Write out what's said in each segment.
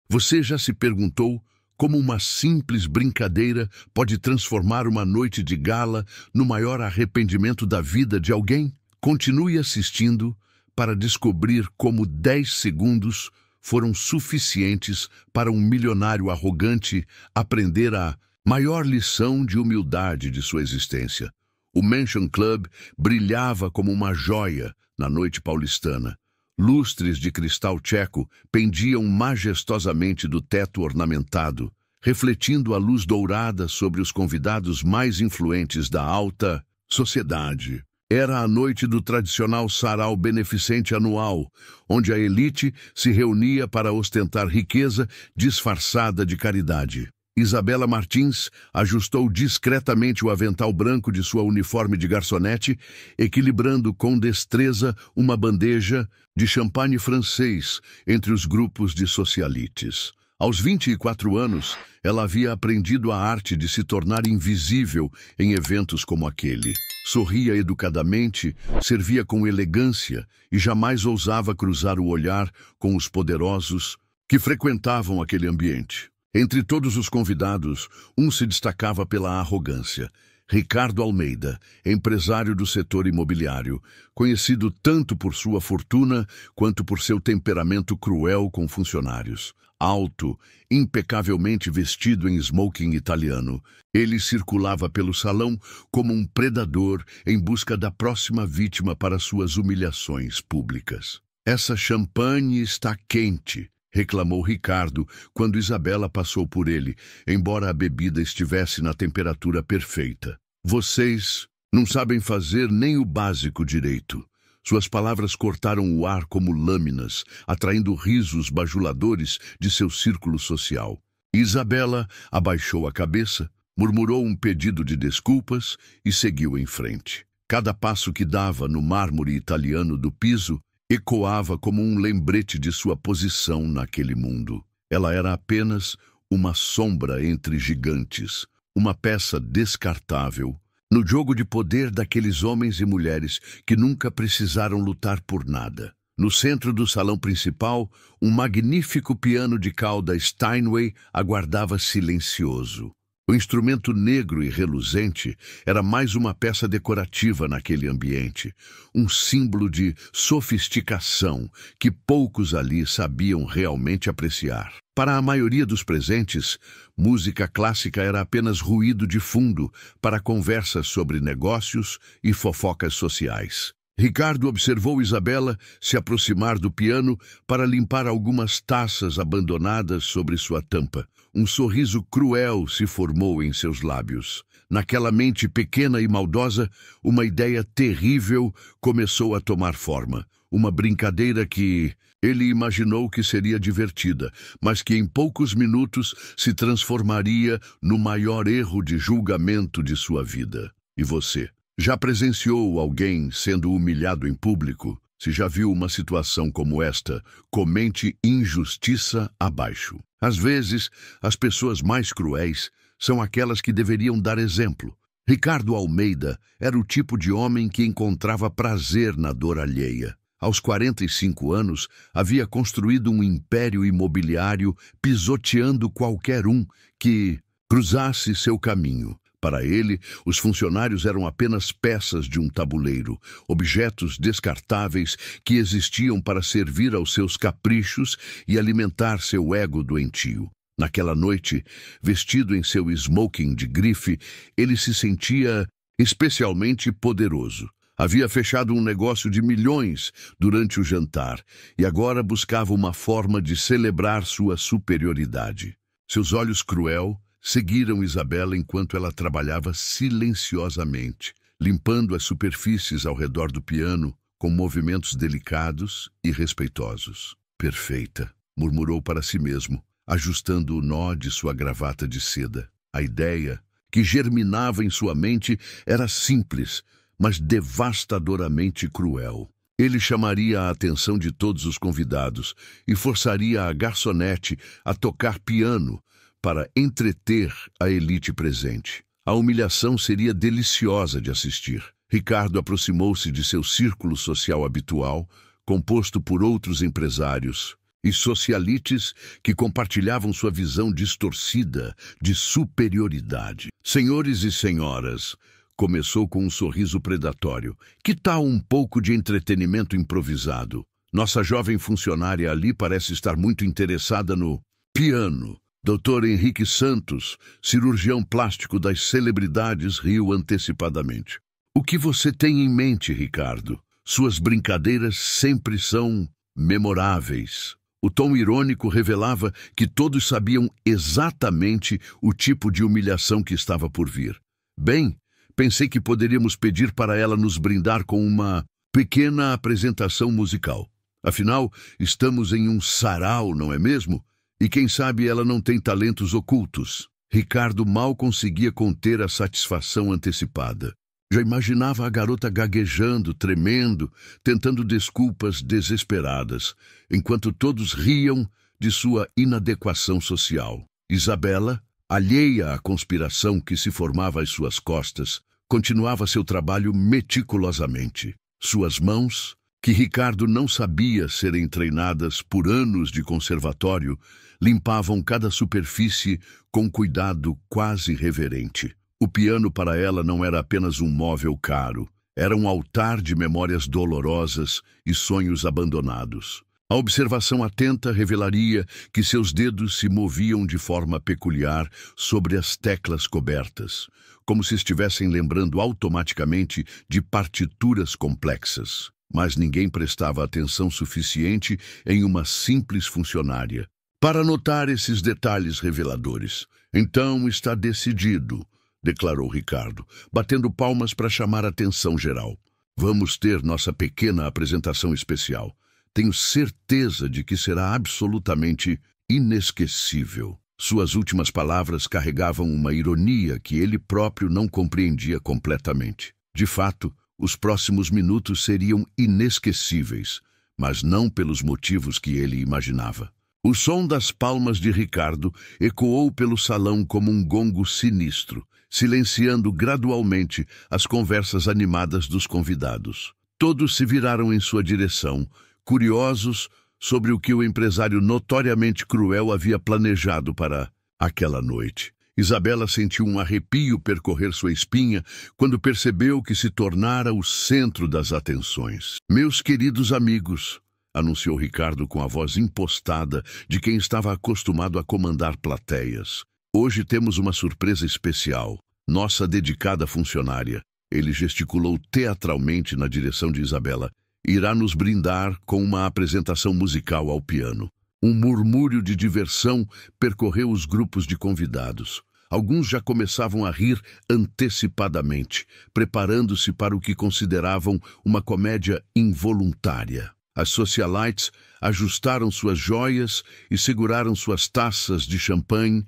Você já se perguntou como uma simples brincadeira pode transformar uma noite de gala no maior arrependimento da vida de alguém? Continue assistindo para descobrir como 10 segundos foram suficientes para um milionário arrogante aprender a maior lição de humildade de sua existência. O Mansion Club brilhava como uma joia na noite paulistana. Lustres de cristal tcheco pendiam majestosamente do teto ornamentado, refletindo a luz dourada sobre os convidados mais influentes da alta sociedade. Era a noite do tradicional sarau beneficente anual, onde a elite se reunia para ostentar riqueza disfarçada de caridade. Isabela Martins ajustou discretamente o avental branco de sua uniforme de garçonete, equilibrando com destreza uma bandeja de champanhe francês entre os grupos de socialites. Aos 24 anos, ela havia aprendido a arte de se tornar invisível em eventos como aquele. Sorria educadamente, servia com elegância e jamais ousava cruzar o olhar com os poderosos que frequentavam aquele ambiente. Entre todos os convidados, um se destacava pela arrogância. Ricardo Almeida, empresário do setor imobiliário, conhecido tanto por sua fortuna quanto por seu temperamento cruel com funcionários. Alto, impecavelmente vestido em smoking italiano, ele circulava pelo salão como um predador em busca da próxima vítima para suas humilhações públicas. "Essa champanhe está quente", reclamou Ricardo quando Isabela passou por ele, embora a bebida estivesse na temperatura perfeita. "Vocês não sabem fazer nem o básico direito." Suas palavras cortaram o ar como lâminas, atraindo risos bajuladores de seu círculo social. Isabela abaixou a cabeça, murmurou um pedido de desculpas e seguiu em frente. Cada passo que dava no mármore italiano do piso ecoava como um lembrete de sua posição naquele mundo. Ela era apenas uma sombra entre gigantes, uma peça descartável, no jogo de poder daqueles homens e mulheres que nunca precisaram lutar por nada. No centro do salão principal, um magnífico piano de cauda Steinway aguardava silencioso. O instrumento negro e reluzente era mais uma peça decorativa naquele ambiente, um símbolo de sofisticação que poucos ali sabiam realmente apreciar. Para a maioria dos presentes, música clássica era apenas ruído de fundo para conversas sobre negócios e fofocas sociais. Ricardo observou Isabela se aproximar do piano para limpar algumas taças abandonadas sobre sua tampa. Um sorriso cruel se formou em seus lábios. Naquela mente pequena e maldosa, uma ideia terrível começou a tomar forma. Uma brincadeira que ele imaginou que seria divertida, mas que em poucos minutos se transformaria no maior erro de julgamento de sua vida. E você? Já presenciou alguém sendo humilhado em público? Se já viu uma situação como esta, comente injustiça abaixo. Às vezes, as pessoas mais cruéis são aquelas que deveriam dar exemplo. Ricardo Almeida era o tipo de homem que encontrava prazer na dor alheia. Aos 45 anos, havia construído um império imobiliário pisoteando qualquer um que cruzasse seu caminho. Para ele, os funcionários eram apenas peças de um tabuleiro, objetos descartáveis que existiam para servir aos seus caprichos e alimentar seu ego doentio. Naquela noite, vestido em seu smoking de grife, ele se sentia especialmente poderoso. Havia fechado um negócio de milhões durante o jantar e agora buscava uma forma de celebrar sua superioridade. Seus olhos cruel seguiram Isabela enquanto ela trabalhava silenciosamente, limpando as superfícies ao redor do piano com movimentos delicados e respeitosos. "Perfeita", murmurou para si mesmo, ajustando o nó de sua gravata de seda. A ideia que germinava em sua mente era simples, mas devastadoramente cruel. Ele chamaria a atenção de todos os convidados e forçaria a garçonete a tocar piano para entreter a elite presente. A humilhação seria deliciosa de assistir. Ricardo aproximou-se de seu círculo social habitual, composto por outros empresários e socialites que compartilhavam sua visão distorcida de superioridade. Senhores e senhoras, começou com um sorriso predatório. Que tal um pouco de entretenimento improvisado? Nossa jovem funcionária ali parece estar muito interessada no piano. Dr. Henrique Santos, cirurgião plástico das celebridades, riu antecipadamente. O que você tem em mente, Ricardo? Suas brincadeiras sempre são memoráveis. O tom irônico revelava que todos sabiam exatamente o tipo de humilhação que estava por vir. Bem, pensei que poderíamos pedir para ela nos brindar com uma pequena apresentação musical. Afinal, estamos em um sarau, não é mesmo? E quem sabe ela não tem talentos ocultos. Ricardo mal conseguia conter a satisfação antecipada. Já imaginava a garota gaguejando, tremendo, tentando desculpas desesperadas, enquanto todos riam de sua inadequação social. Isabela, alheia à conspiração que se formava às suas costas, continuava seu trabalho meticulosamente. Suas mãos, que Ricardo não sabia serem treinadas por anos de conservatório, limpavam cada superfície com cuidado quase reverente. O piano para ela não era apenas um móvel caro, era um altar de memórias dolorosas e sonhos abandonados. A observação atenta revelaria que seus dedos se moviam de forma peculiar sobre as teclas cobertas, como se estivessem lembrando automaticamente de partituras complexas. Mas ninguém prestava atenção suficiente em uma simples funcionária para notar esses detalhes reveladores. Então está decidido, declarou Ricardo, batendo palmas para chamar a atenção geral. Vamos ter nossa pequena apresentação especial. Tenho certeza de que será absolutamente inesquecível. Suas últimas palavras carregavam uma ironia que ele próprio não compreendia completamente. De fato, os próximos minutos seriam inesquecíveis, mas não pelos motivos que ele imaginava. O som das palmas de Ricardo ecoou pelo salão como um gongo sinistro, silenciando gradualmente as conversas animadas dos convidados. Todos se viraram em sua direção, curiosos sobre o que o empresário notoriamente cruel havia planejado para aquela noite. Isabela sentiu um arrepio percorrer sua espinha quando percebeu que se tornara o centro das atenções. Meus queridos amigos, anunciou Ricardo com a voz impostada de quem estava acostumado a comandar plateias. Hoje temos uma surpresa especial. Nossa dedicada funcionária, ele gesticulou teatralmente na direção de Isabela, irá nos brindar com uma apresentação musical ao piano. Um murmúrio de diversão percorreu os grupos de convidados. Alguns já começavam a rir antecipadamente, preparando-se para o que consideravam uma comédia involuntária. As socialites ajustaram suas joias e seguraram suas taças de champanhe,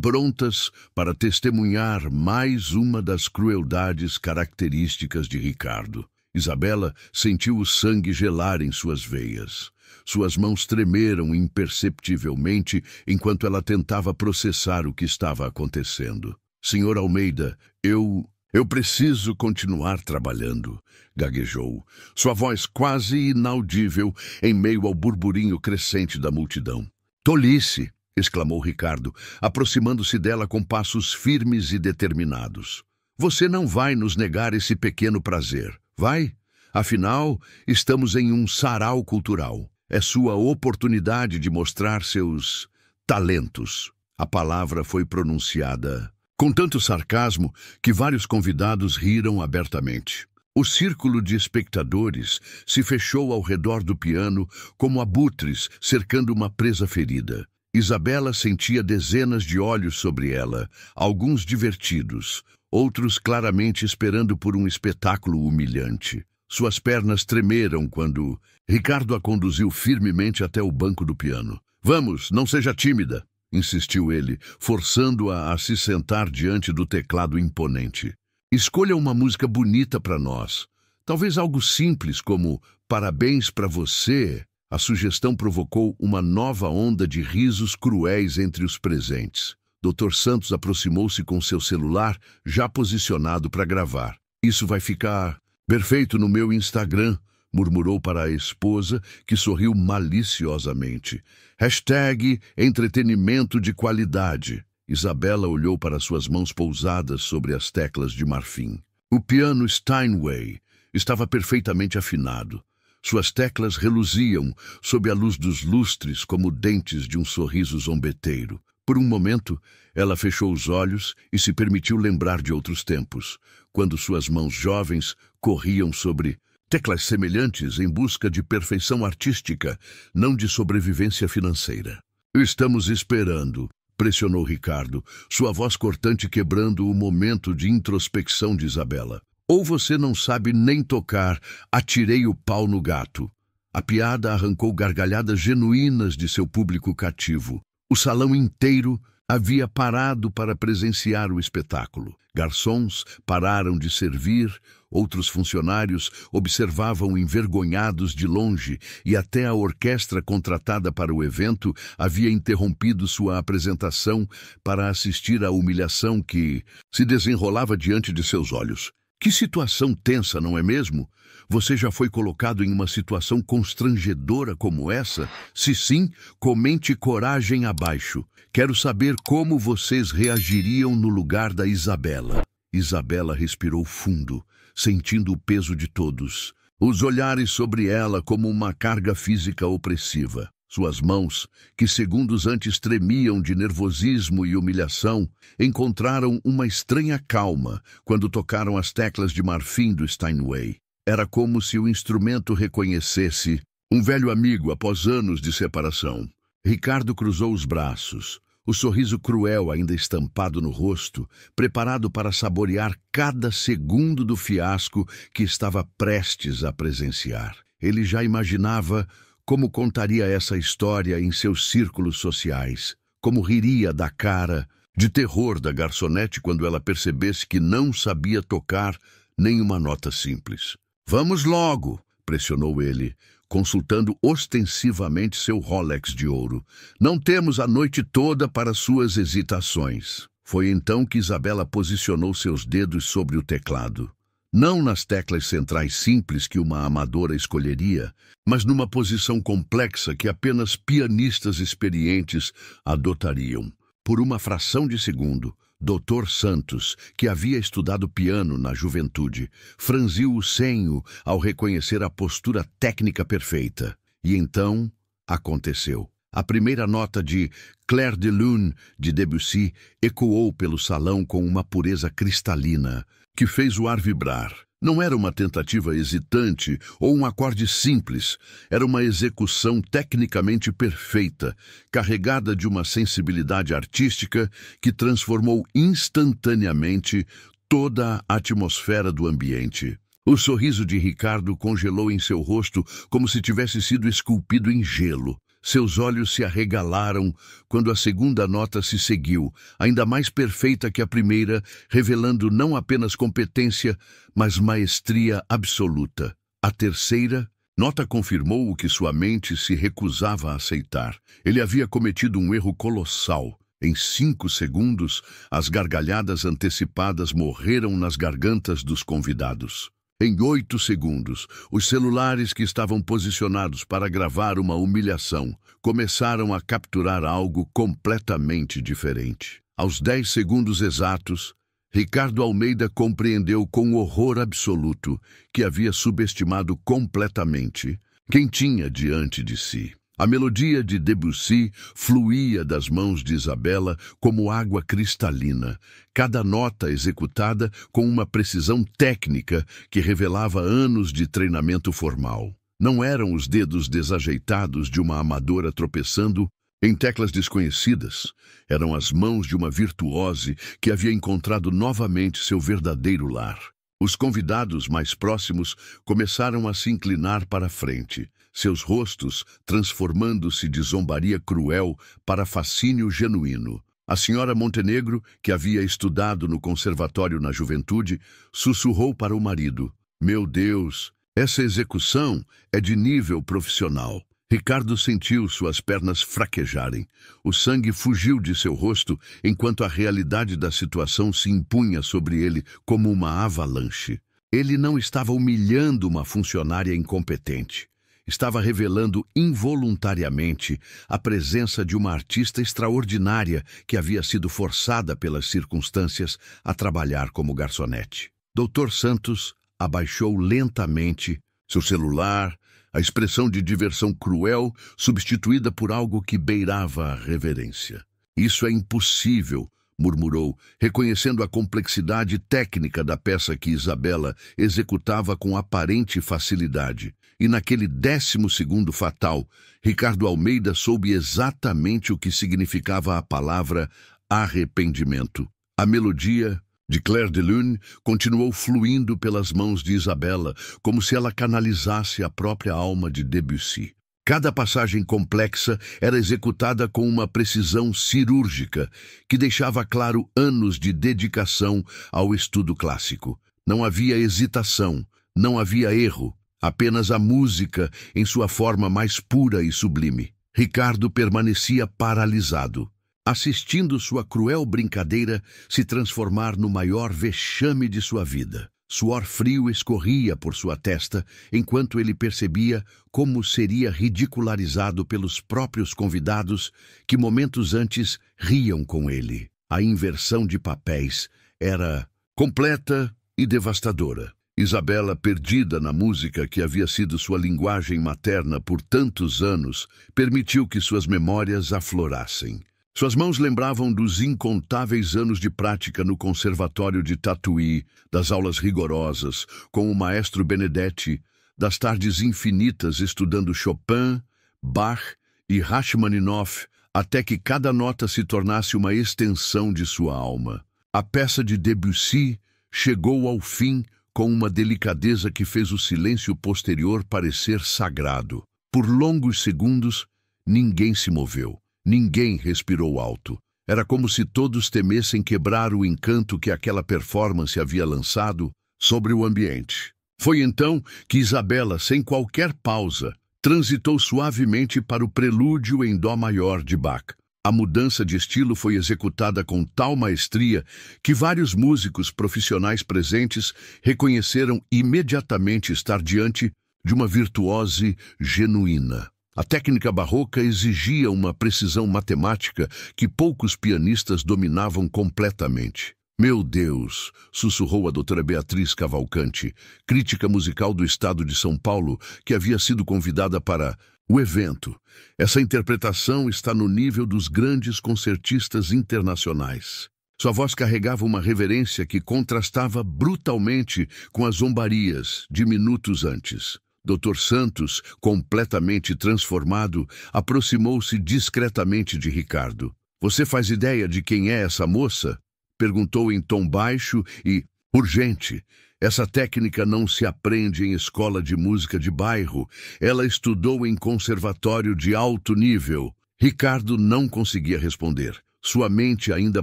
prontas para testemunhar mais uma das crueldades características de Ricardo. Isabela sentiu o sangue gelar em suas veias. Suas mãos tremeram imperceptivelmente enquanto ela tentava processar o que estava acontecendo. Senhor Almeida, eu preciso continuar trabalhando, gaguejou, sua voz quase inaudível em meio ao burburinho crescente da multidão. Tolice! Exclamou Ricardo, aproximando-se dela com passos firmes e determinados. Você não vai nos negar esse pequeno prazer, vai? Afinal, estamos em um sarau cultural. É sua oportunidade de mostrar seus talentos. A palavra foi pronunciada com tanto sarcasmo que vários convidados riram abertamente. O círculo de espectadores se fechou ao redor do piano como abutres cercando uma presa ferida. Isabela sentia dezenas de olhos sobre ela, alguns divertidos, outros claramente esperando por um espetáculo humilhante. Suas pernas tremeram quando Ricardo a conduziu firmemente até o banco do piano. Vamos, não seja tímida, insistiu ele, forçando-a a se sentar diante do teclado imponente. Escolha uma música bonita para nós. Talvez algo simples como Parabéns para você. A sugestão provocou uma nova onda de risos cruéis entre os presentes. Dr. Santos aproximou-se com seu celular, já posicionado para gravar. Isso vai ficar perfeito no meu Instagram, murmurou para a esposa, que sorriu maliciosamente. Hashtag entretenimento de qualidade. Isabela olhou para suas mãos pousadas sobre as teclas de marfim. O piano Steinway estava perfeitamente afinado. Suas teclas reluziam sob a luz dos lustres como dentes de um sorriso zombeteiro. Por um momento, ela fechou os olhos e se permitiu lembrar de outros tempos, quando suas mãos jovens corriam sobre teclas semelhantes em busca de perfeição artística, não de sobrevivência financeira. Estamos esperando, pressionou Ricardo, sua voz cortante quebrando o momento de introspecção de Isabela. Ou você não sabe nem tocar, atirei o pau no gato. A piada arrancou gargalhadas genuínas de seu público cativo. O salão inteiro havia parado para presenciar o espetáculo. Garçons pararam de servir, outros funcionários observavam envergonhados de longe e até a orquestra contratada para o evento havia interrompido sua apresentação para assistir à humilhação que se desenrolava diante de seus olhos. Que situação tensa, não é mesmo? Você já foi colocado em uma situação constrangedora como essa? Se sim, comente coragem abaixo. Quero saber como vocês reagiriam no lugar da Isabela. Isabela respirou fundo, sentindo o peso de todos. Os olhares sobre ela como uma carga física opressiva. Suas mãos, que segundos antes tremiam de nervosismo e humilhação, encontraram uma estranha calma quando tocaram as teclas de marfim do Steinway. Era como se o instrumento reconhecesse um velho amigo após anos de separação. Ricardo cruzou os braços, o sorriso cruel ainda estampado no rosto, preparado para saborear cada segundo do fiasco que estava prestes a presenciar. Ele já imaginava como contaria essa história em seus círculos sociais, como riria da cara de terror da garçonete quando ela percebesse que não sabia tocar nem uma nota simples. Vamos logo, pressionou ele, consultando ostensivamente seu Rolex de ouro. Não temos a noite toda para suas hesitações. Foi então que Isabela posicionou seus dedos sobre o teclado. Não nas teclas centrais simples que uma amadora escolheria, mas numa posição complexa que apenas pianistas experientes adotariam. Por uma fração de segundo, Dr. Santos, que havia estudado piano na juventude, franziu o senho ao reconhecer a postura técnica perfeita. E então, aconteceu. A primeira nota de Clair de Lune, de Debussy, ecoou pelo salão com uma pureza cristalina, que fez o ar vibrar. Não era uma tentativa hesitante ou um acorde simples, era uma execução tecnicamente perfeita, carregada de uma sensibilidade artística que transformou instantaneamente toda a atmosfera do ambiente. O sorriso de Ricardo congelou em seu rosto como se tivesse sido esculpido em gelo. Seus olhos se arregalaram quando a segunda nota se seguiu, ainda mais perfeita que a primeira, revelando não apenas competência, mas maestria absoluta. A terceira nota confirmou o que sua mente se recusava a aceitar. Ele havia cometido um erro colossal. Em 5 segundos, as gargalhadas antecipadas morreram nas gargantas dos convidados. Em 8 segundos, os celulares que estavam posicionados para gravar uma humilhação começaram a capturar algo completamente diferente. Aos 10 segundos exatos, Ricardo Almeida compreendeu com horror absoluto que havia subestimado completamente quem tinha diante de si. A melodia de Debussy fluía das mãos de Isabela como água cristalina, cada nota executada com uma precisão técnica que revelava anos de treinamento formal. Não eram os dedos desajeitados de uma amadora tropeçando em teclas desconhecidas. Eram as mãos de uma virtuose que havia encontrado novamente seu verdadeiro lar. Os convidados mais próximos começaram a se inclinar para a frente, seus rostos transformando-se de zombaria cruel para fascínio genuíno. A senhora Montenegro, que havia estudado no conservatório na juventude, sussurrou para o marido: "Meu Deus, essa execução é de nível profissional." Ricardo sentiu suas pernas fraquejarem. O sangue fugiu de seu rosto enquanto a realidade da situação se impunha sobre ele como uma avalanche. Ele não estava humilhando uma funcionária incompetente. Estava revelando involuntariamente a presença de uma artista extraordinária que havia sido forçada pelas circunstâncias a trabalhar como garçonete. Dr. Santos abaixou lentamente seu celular, a expressão de diversão cruel substituída por algo que beirava a reverência. "Isso é impossível", murmurou, reconhecendo a complexidade técnica da peça que Isabela executava com aparente facilidade. E naquele 10º fatal, Ricardo Almeida soube exatamente o que significava a palavra arrependimento. A melodia de Clair de Lune continuou fluindo pelas mãos de Isabela, como se ela canalizasse a própria alma de Debussy. Cada passagem complexa era executada com uma precisão cirúrgica que deixava claro anos de dedicação ao estudo clássico. Não havia hesitação, não havia erro, apenas a música em sua forma mais pura e sublime. Ricardo permanecia paralisado, assistindo sua cruel brincadeira se transformar no maior vexame de sua vida. Suor frio escorria por sua testa enquanto ele percebia como seria ridicularizado pelos próprios convidados que momentos antes riam com ele. A inversão de papéis era completa e devastadora. Isabela, perdida na música que havia sido sua linguagem materna por tantos anos, permitiu que suas memórias aflorassem. Suas mãos lembravam dos incontáveis anos de prática no Conservatório de Tatuí, das aulas rigorosas com o maestro Benedetti, das tardes infinitas estudando Chopin, Bach e Rachmaninoff, até que cada nota se tornasse uma extensão de sua alma. A peça de Debussy chegou ao fim com uma delicadeza que fez o silêncio posterior parecer sagrado. Por longos segundos, ninguém se moveu. Ninguém respirou alto. Era como se todos temessem quebrar o encanto que aquela performance havia lançado sobre o ambiente. Foi então que Isabela, sem qualquer pausa, transitou suavemente para o prelúdio em dó maior de Bach. A mudança de estilo foi executada com tal maestria que vários músicos profissionais presentes reconheceram imediatamente estar diante de uma virtuose genuína. A técnica barroca exigia uma precisão matemática que poucos pianistas dominavam completamente. "Meu Deus", sussurrou a doutora Beatriz Cavalcante, crítica musical do estado de São Paulo, que havia sido convidada para o evento. "Essa interpretação está no nível dos grandes concertistas internacionais." Sua voz carregava uma reverência que contrastava brutalmente com as zombarias de minutos antes. Dr. Santos, completamente transformado, aproximou-se discretamente de Ricardo. "Você faz ideia de quem é essa moça?" Perguntou em tom baixo e urgente. "Essa técnica não se aprende em escola de música de bairro. Ela estudou em conservatório de alto nível." Ricardo não conseguia responder. Sua mente ainda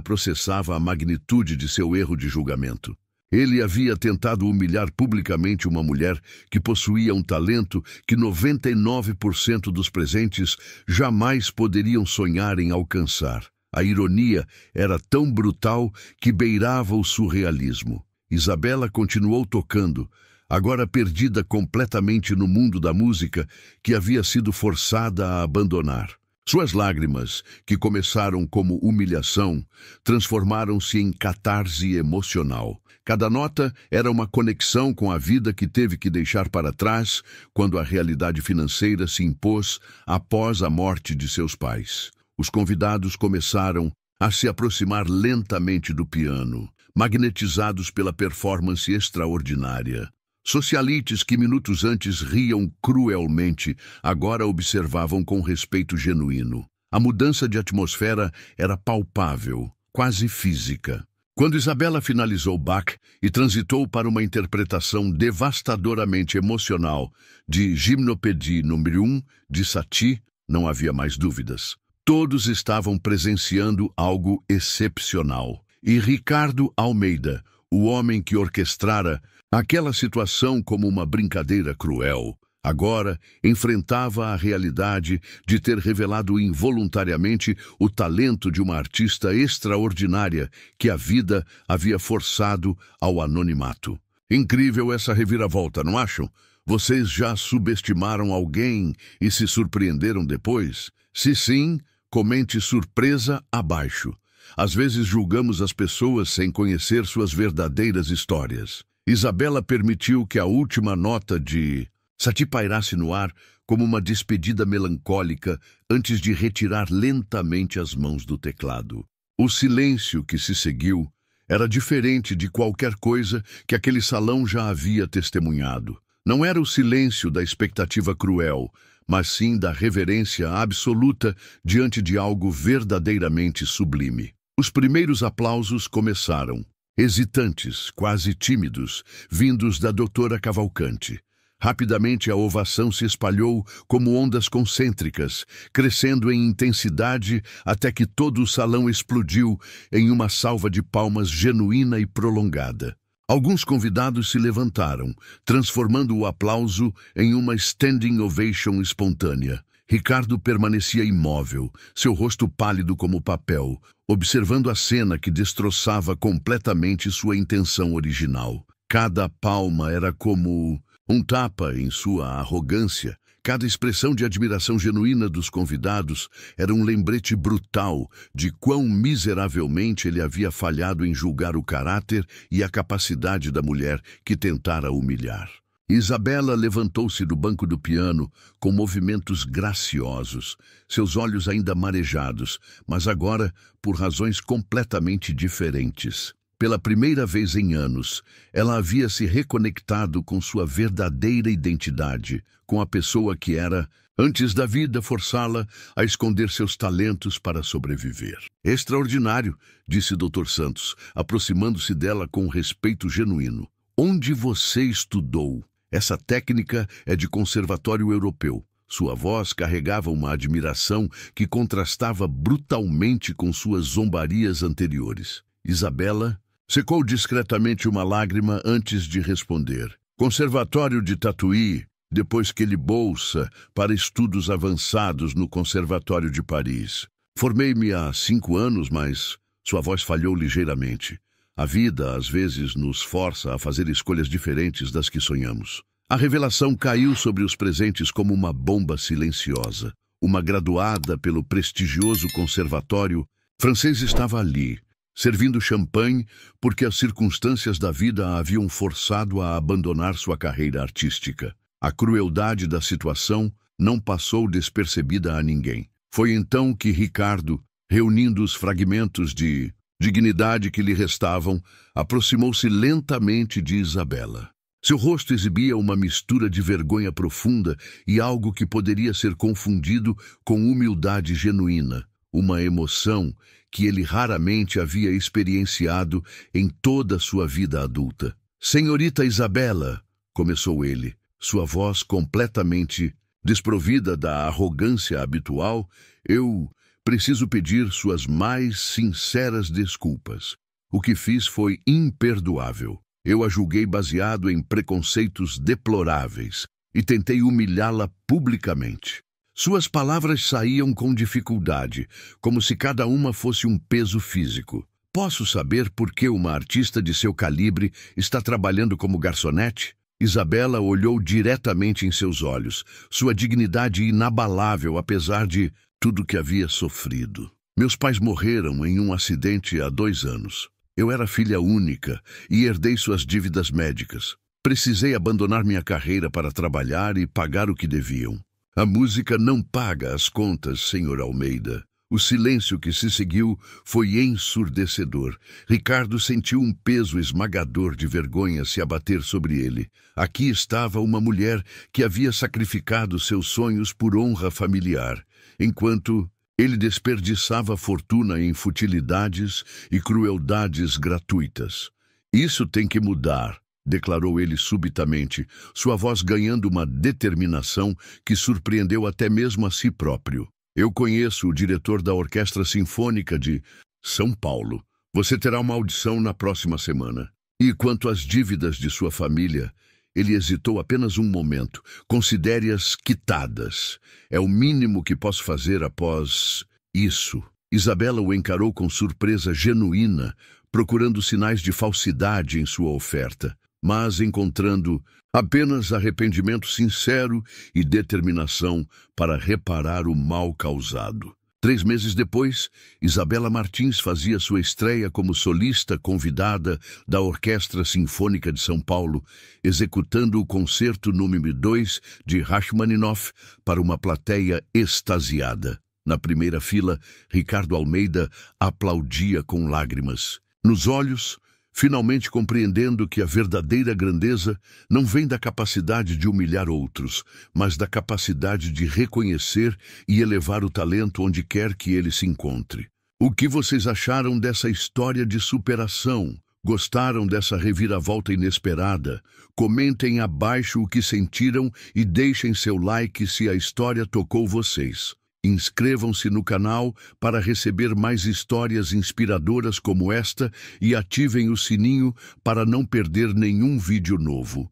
processava a magnitude de seu erro de julgamento. Ele havia tentado humilhar publicamente uma mulher que possuía um talento que 99% dos presentes jamais poderiam sonhar em alcançar. A ironia era tão brutal que beirava o surrealismo. Isabela continuou tocando, agora perdida completamente no mundo da música que havia sido forçada a abandonar. Suas lágrimas, que começaram como humilhação, transformaram-se em catarse emocional. Cada nota era uma conexão com a vida que teve que deixar para trás quando a realidade financeira se impôs após a morte de seus pais. Os convidados começaram a se aproximar lentamente do piano, magnetizados pela performance extraordinária. Socialites que minutos antes riam cruelmente, agora observavam com respeito genuíno. A mudança de atmosfera era palpável, quase física. Quando Isabela finalizou Bach e transitou para uma interpretação devastadoramente emocional de Gymnopédie número 1 de Satie, não havia mais dúvidas. Todos estavam presenciando algo excepcional. E Ricardo Almeida, o homem que orquestrara aquela situação como uma brincadeira cruel, agora enfrentava a realidade de ter revelado involuntariamente o talento de uma artista extraordinária que a vida havia forçado ao anonimato. Incrível essa reviravolta, não acham? Vocês já subestimaram alguém e se surpreenderam depois? Se sim, comente surpresa abaixo. Às vezes julgamos as pessoas sem conhecer suas verdadeiras histórias. Isabela permitiu que a última nota de Sati pairasse no ar como uma despedida melancólica antes de retirar lentamente as mãos do teclado. O silêncio que se seguiu era diferente de qualquer coisa que aquele salão já havia testemunhado. Não era o silêncio da expectativa cruel, mas sim da reverência absoluta diante de algo verdadeiramente sublime. Os primeiros aplausos começaram, hesitantes, quase tímidos, vindos da doutora Cavalcante. Rapidamente a ovação se espalhou como ondas concêntricas, crescendo em intensidade até que todo o salão explodiu em uma salva de palmas genuína e prolongada. Alguns convidados se levantaram, transformando o aplauso em uma standing ovation espontânea. Ricardo permanecia imóvel, seu rosto pálido como papel, observando a cena que destroçava completamente sua intenção original. Cada palma era como um tapa em sua arrogância. Cada expressão de admiração genuína dos convidados era um lembrete brutal de quão miseravelmente ele havia falhado em julgar o caráter e a capacidade da mulher que tentara humilhar. Isabela levantou-se do banco do piano com movimentos graciosos, seus olhos ainda marejados, mas agora por razões completamente diferentes. Pela primeira vez em anos, ela havia se reconectado com sua verdadeira identidade, com a pessoa que era, antes da vida forçá-la a esconder seus talentos para sobreviver. Extraordinário, disse Dr. Santos, aproximando-se dela com respeito genuíno. Onde você estudou? Essa técnica é de conservatório europeu. Sua voz carregava uma admiração que contrastava brutalmente com suas zombarias anteriores. Isabela secou discretamente uma lágrima antes de responder. Conservatório de Tatuí, depois que ele bolsa para estudos avançados no Conservatório de Paris. Formei-me há 5 anos, mas sua voz falhou ligeiramente. A vida, às vezes, nos força a fazer escolhas diferentes das que sonhamos. A revelação caiu sobre os presentes como uma bomba silenciosa. Uma graduada pelo prestigioso conservatório francês estava ali, servindo champanhe porque as circunstâncias da vida a haviam forçado a abandonar sua carreira artística. A crueldade da situação não passou despercebida a ninguém. Foi então que Ricardo, reunindo os fragmentos de dignidade que lhe restavam, aproximou-se lentamente de Isabela. Seu rosto exibia uma mistura de vergonha profunda e algo que poderia ser confundido com humildade genuína, uma emoção que ele raramente havia experienciado em toda a sua vida adulta. Senhorita Isabela, começou ele, sua voz completamente desprovida da arrogância habitual, eu preciso pedir suas mais sinceras desculpas. O que fiz foi imperdoável. Eu a julguei baseado em preconceitos deploráveis e tentei humilhá-la publicamente. Suas palavras saíam com dificuldade, como se cada uma fosse um peso físico. Posso saber por que uma artista de seu calibre está trabalhando como garçonete? Isabela olhou diretamente em seus olhos, sua dignidade inabalável apesar de tudo que havia sofrido. Meus pais morreram em um acidente há 2 anos. Eu era filha única e herdei suas dívidas médicas. Precisei abandonar minha carreira para trabalhar e pagar o que deviam. A música não paga as contas, Sr. Almeida. O silêncio que se seguiu foi ensurdecedor. Ricardo sentiu um peso esmagador de vergonha se abater sobre ele. Aqui estava uma mulher que havia sacrificado seus sonhos por honra familiar, enquanto ele desperdiçava fortuna em futilidades e crueldades gratuitas. Isso tem que mudar, declarou ele subitamente, sua voz ganhando uma determinação que surpreendeu até mesmo a si próprio. Eu conheço o diretor da Orquestra Sinfônica de São Paulo. Você terá uma audição na próxima semana. E quanto às dívidas de sua família, ele hesitou apenas um momento. Considere-as quitadas. É o mínimo que posso fazer após isso. Isabela o encarou com surpresa genuína, procurando sinais de falsidade em sua oferta. mas encontrando apenas arrependimento sincero e determinação para reparar o mal causado. 3 meses depois, Isabela Martins fazia sua estreia como solista convidada da Orquestra Sinfônica de São Paulo, executando o concerto número 2 de Rachmaninoff para uma plateia extasiada. Na primeira fila, Ricardo Almeida aplaudia com lágrimas nos olhos, finalmente compreendendo que a verdadeira grandeza não vem da capacidade de humilhar outros, mas da capacidade de reconhecer e elevar o talento onde quer que ele se encontre. O que vocês acharam dessa história de superação? Gostaram dessa reviravolta inesperada? Comentem abaixo o que sentiram e deixem seu like se a história tocou vocês. Inscrevam-se no canal para receber mais histórias inspiradoras como esta e ativem o sininho para não perder nenhum vídeo novo.